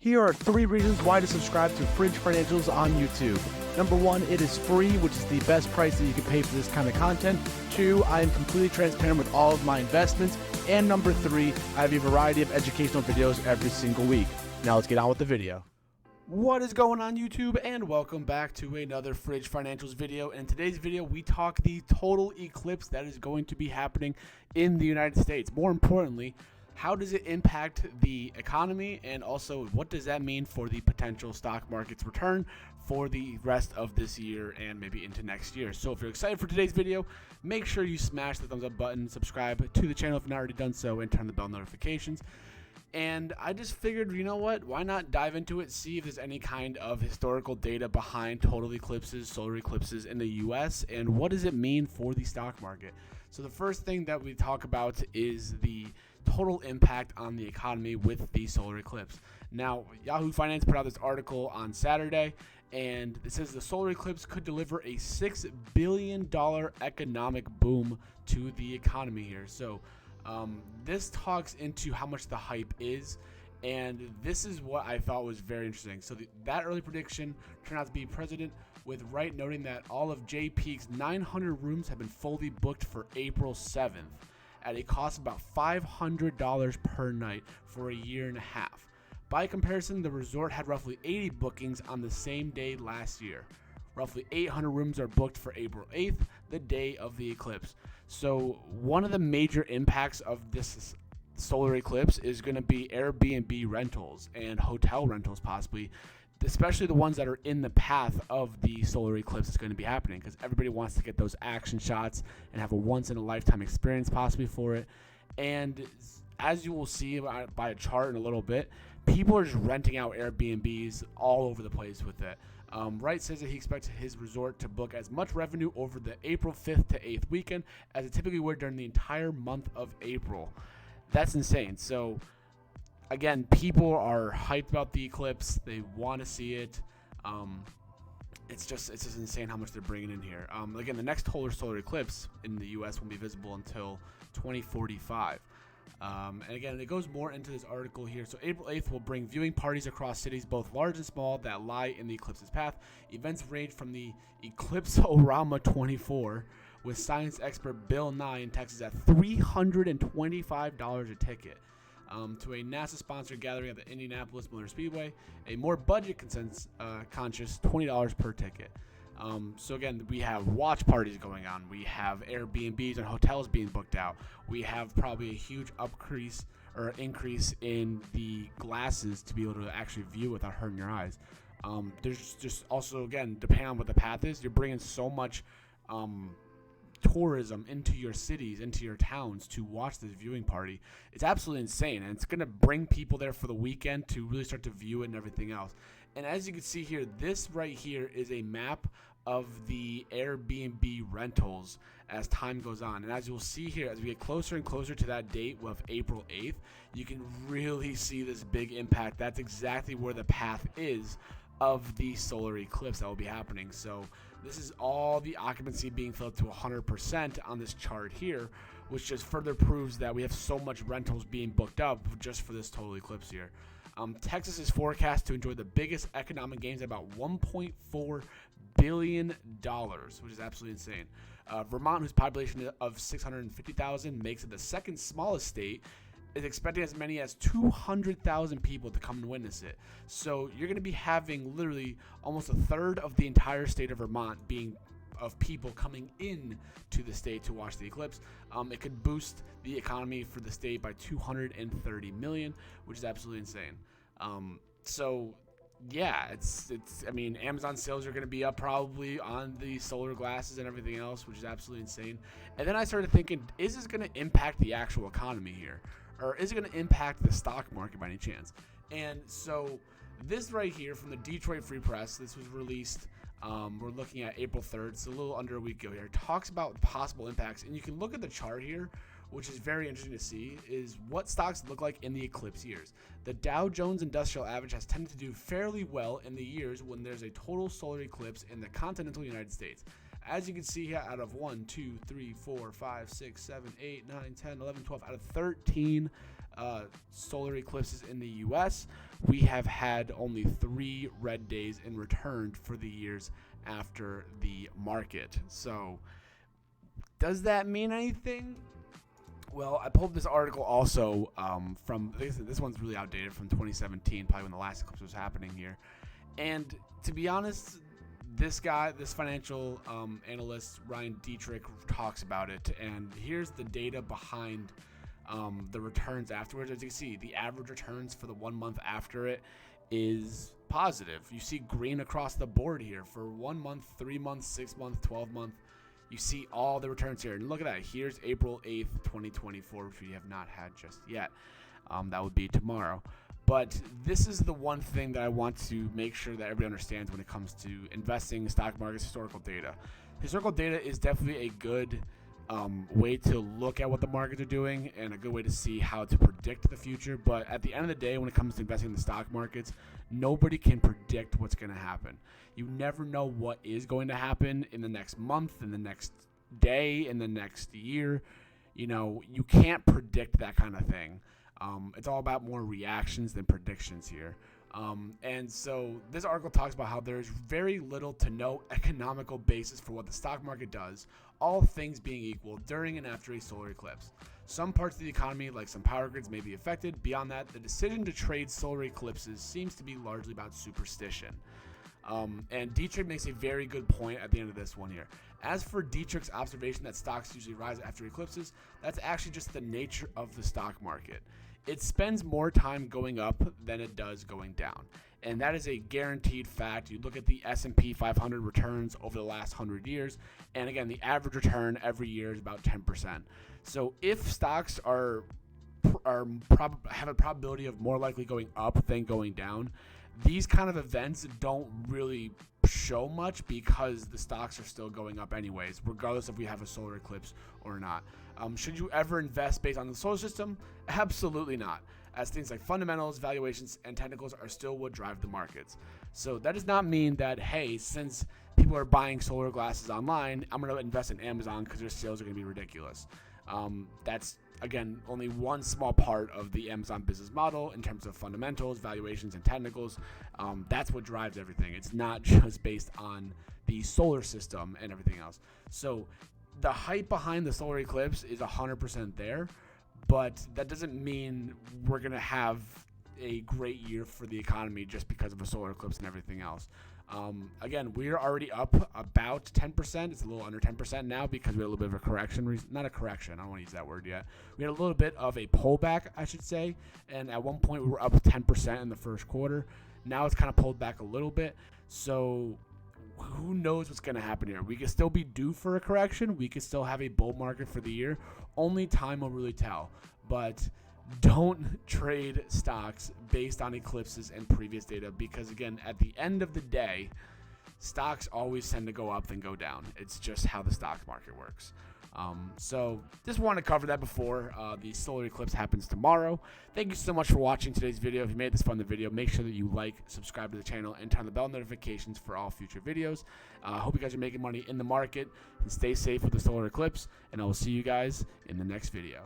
Here are 3 reasons why to subscribe to Fringe Financials on YouTube. Number 1, it is free, which is the best price that you can pay for this kind of content. 2, I am completely transparent with all of my investments. And number 3, I have a variety of educational videos every single week. Now let's get on with the video. What is going on YouTube, and welcome back to another Fringe Financials video. In today's video, we talk the total eclipse that is going to be happening in the United States. More importantly, how does it impact the economy, and also what does that mean for the potential stock market's return for the rest of this year and maybe into next year. So if you're excited for today's video, make sure you smash the thumbs up button, subscribe to the channel if you've not already done so, and turn the bell notifications. And I just figured, you know what, why not dive into it, see if there's any kind of historical data behind total eclipses, solar eclipses in the US, and what does it mean for the stock market. So the first thing that we talk about is the total impact on the economy with the solar eclipse. Now, Yahoo Finance put out this article on Saturday, and it says the solar eclipse could deliver a $6 billion economic boom to the economy here. So this talks into how much the hype is, and this is what I thought was very interesting. So that early prediction turned out to be President, with Wright noting that all of J. Peak's 900 rooms have been fully booked for April 7th at a cost of about $500 per night for a year and a half. By comparison, the resort had roughly 80 bookings on the same day last year. Roughly 800 rooms are booked for April 8th, the day of the eclipse. So one of the major impacts of this solar eclipse is going to be Airbnb rentals and hotel rentals, possibly, especially the ones that are in the path of the solar eclipse is going to be happening, because everybody wants to get those action shots and have a once-in-a-lifetime experience possibly for it. And as you will see by a chart in a little bit, people are just renting out Airbnbs all over the place with it. Wright says that he expects his resort to book as much revenue over the April 5th to 8th weekend as it typically would during the entire month of April. That's insane. So again, people are hyped about the eclipse. They want to see it. It's just insane how much they're bringing in here. Again, the next total solar eclipse in the U.S. won't be visible until 2045. And again, it goes more into this article here. So April 8th will bring viewing parties across cities, both large and small, that lie in the eclipse's path. Events range from the Eclipse-O-Rama 24 with science expert Bill Nye in Texas at $325 a ticket, to a NASA-sponsored gathering at the Indianapolis Motor Speedway, a more budget-conscious $20 per ticket. So again, we have watch parties going on. We have Airbnbs and hotels being booked out. We have probably a huge increase in the glasses to be able to actually view without hurting your eyes. There's just also, again, depending on what the path is, you're bringing so much tourism into your cities, into your towns to watch this viewing party. It's absolutely insane, and it's going to bring people there for the weekend to really start to view it and everything else. And as you can see here, this right here is a map of the Airbnb rentals as time goes on. And as you'll see here, as we get closer and closer to that date of April 8th, you can really see this big impact. That's exactly where the path is of the solar eclipse that will be happening. So this is all the occupancy being filled to 100% on this chart here, which just further proves that we have so much rentals being booked up just for this total eclipse here. Texas is forecast to enjoy the biggest economic gains at about $1.4 billion, which is absolutely insane. Vermont, whose population of 650,000 makes it the second smallest state, is expecting as many as 200,000 people to come and witness it. So you're going to be having literally almost a third of the entire state of Vermont being of people coming in to the state to watch the eclipse. It could boost the economy for the state by $230 million, which is absolutely insane. So yeah, I mean, Amazon sales are going to be up probably on the solar glasses and everything else, which is absolutely insane. And then I started thinking, is this going to impact the actual economy here? Or is it going to impact the stock market by any chance? And so this right here from the Detroit Free Press, this was released, we're looking at April 3rd, it's a little under a week ago here, it talks about possible impacts. And you can look at the chart here, which is very interesting to see, is what stocks look like in the eclipse years. The Dow Jones Industrial Average has tended to do fairly well in the years when there's a total solar eclipse in the continental United States. As you can see here, out of 1, 2, 3, 4, 5, 6, 7, 8, 9, 10, 11, 12, out of 13 solar eclipses in the US, we have had only 3 red days in return for the years after the market. So does that mean anything? Well, I pulled this article also from, this one's really outdated, from 2017, probably when the last eclipse was happening here. And to be honest, this financial analyst, Ryan Dietrich, talks about it. And here's the data behind the returns afterwards. As you can see, the average returns for the 1 month after it is positive. You see green across the board here for 1 month, 3 months, 6 months, 12 months. You see all the returns here. And look at that. Here's April 8th, 2024, which we have not had just yet. That would be tomorrow. But this is the one thing that I want to make sure that everybody understands when it comes to investing in stock markets, historical data. Historical data is definitely a good way to look at what the markets are doing and a good way to see how to predict the future. But at the end of the day, when it comes to investing in the stock markets, nobody can predict what's going to happen. You never know what is going to happen in the next month, in the next day, in the next year. You know, you can't predict that kind of thing. It's all about more reactions than predictions here. And so this article talks about how there's very little to no economical basis for what the stock market does, all things being equal, during and after a solar eclipse. Some parts of the economy, like some power grids, may be affected. Beyond that, the decision to trade solar eclipses seems to be largely about superstition. And Dietrich makes a very good point at the end of this one here. As for Dietrich's observation that stocks usually rise after eclipses, that's actually just the nature of the stock market. It spends more time going up than it does going down. And that is a guaranteed fact. You look at the S&P 500 returns over the last 100 years, and again, the average return every year is about 10%. So if stocks have a probability of more likely going up than going down, these kind of events don't really show much because the stocks are still going up anyways, regardless if we have a solar eclipse or not. Should you ever invest based on the solar system? Absolutely not, as things like fundamentals, valuations, and technicals are still what drive the markets. So that does not mean that, hey, since people are buying solar glasses online, I'm going to invest in Amazon because their sales are going to be ridiculous. That's, again, only one small part of the Amazon business model in terms of fundamentals, valuations, and technicals. That's what drives everything. It's not just based on the solar system and everything else. So the hype behind the solar eclipse is 100% there, but that doesn't mean we're going to have a great year for the economy just because of a solar eclipse and everything else. Again, we're already up about 10%. It's a little under 10% now because we had a little bit of a correction. Not a correction. I don't want to use that word yet. We had a little bit of a pullback, I should say. And at one point, we were up 10% in the first quarter. Now it's kind of pulled back a little bit. So who knows what's going to happen here? We could still be due for a correction. We could still have a bull market for the year. Only time will really tell. But don't trade stocks based on eclipses and previous data because, again, at the end of the day, stocks always tend to go up than go down. It's just how the stock market works. So just want to cover that before the solar eclipse happens tomorrow. Thank you so much for watching today's video. If you made this fun, the video, make sure that you like, subscribe to the channel, and turn on the bell notifications for all future videos. I hope you guys are making money in the market and stay safe with the solar eclipse, and I will see you guys in the next video.